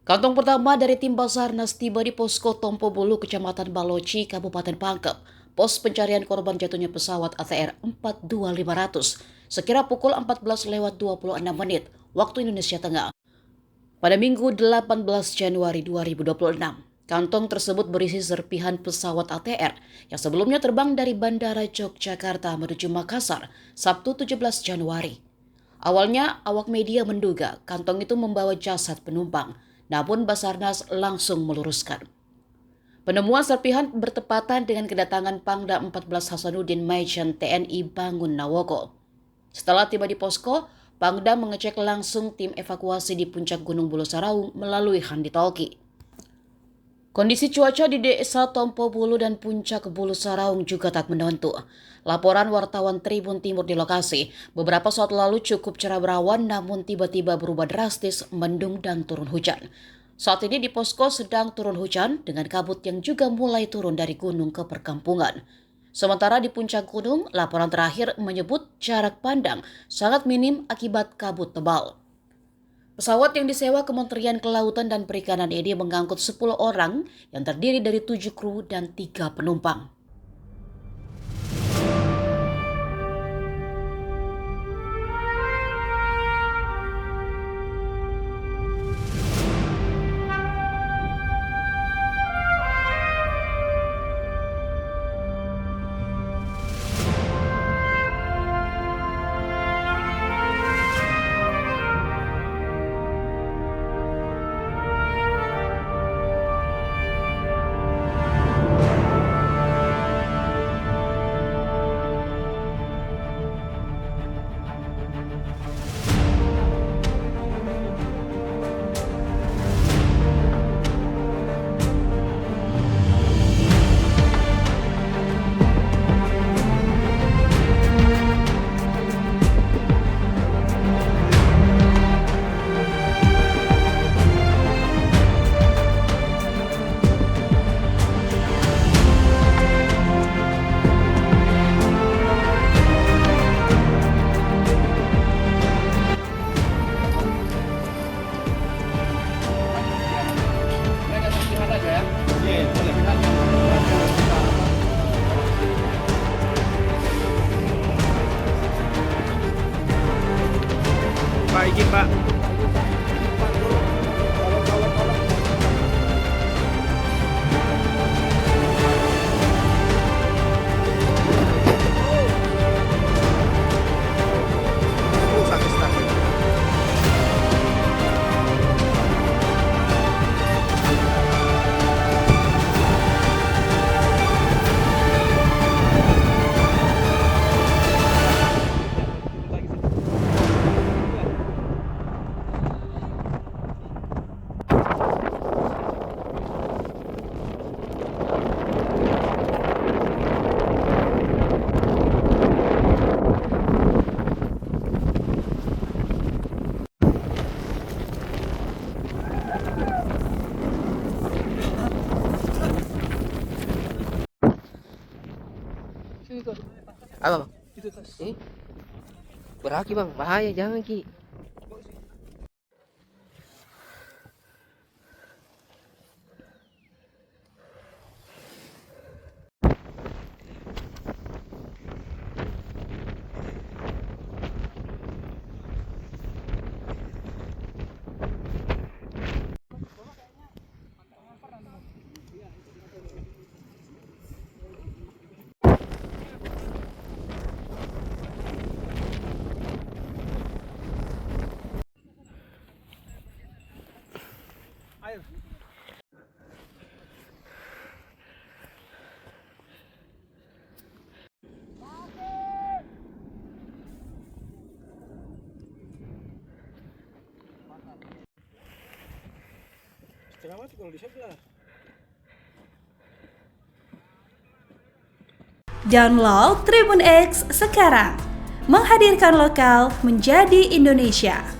Kantong pertama dari tim Basarnas tiba di posko Tompo Bulu, Kecamatan Baloci, Kabupaten Pangkep. Pos pencarian korban jatuhnya pesawat ATR 42500 sekira pukul 14:26 waktu Indonesia Tengah pada Minggu 18 Januari 2026. Kantong tersebut berisi serpihan pesawat ATR yang sebelumnya terbang dari Bandara Yogyakarta menuju Makassar Sabtu 17 Januari. Awalnya, awak media menduga kantong itu membawa jasad penumpang, namun Basarnas langsung meluruskan. Penemuan serpihan bertepatan dengan kedatangan Pangdam 14 Hasanuddin Maijen TNI Bangun Nawoko. Setelah tiba di posko, Pangdam mengecek langsung tim evakuasi di puncak Gunung Bulu Saraung melalui Handitolki. Kondisi cuaca di Desa Tompo Bulu dan Puncak Bulu Saraung juga tak menentu. Laporan wartawan Tribun Timur di lokasi, beberapa saat lalu cukup cerah berawan namun tiba-tiba berubah drastis, mendung dan turun hujan. Saat ini di posko sedang turun hujan dengan kabut yang juga mulai turun dari gunung ke perkampungan. Sementara di puncak gunung, laporan terakhir menyebut jarak pandang sangat minim akibat kabut tebal. Pesawat yang disewa Kementerian Kelautan dan Perikanan ini mengangkut 10 orang yang terdiri dari 7 kru dan 3 penumpang. Pak, izin Pak. Apa bang? Beraki bang, bahaya jangan ki. Setengah mati kalau di sebelah. Download Tribun X sekarang, menghadirkan lokal menjadi Indonesia.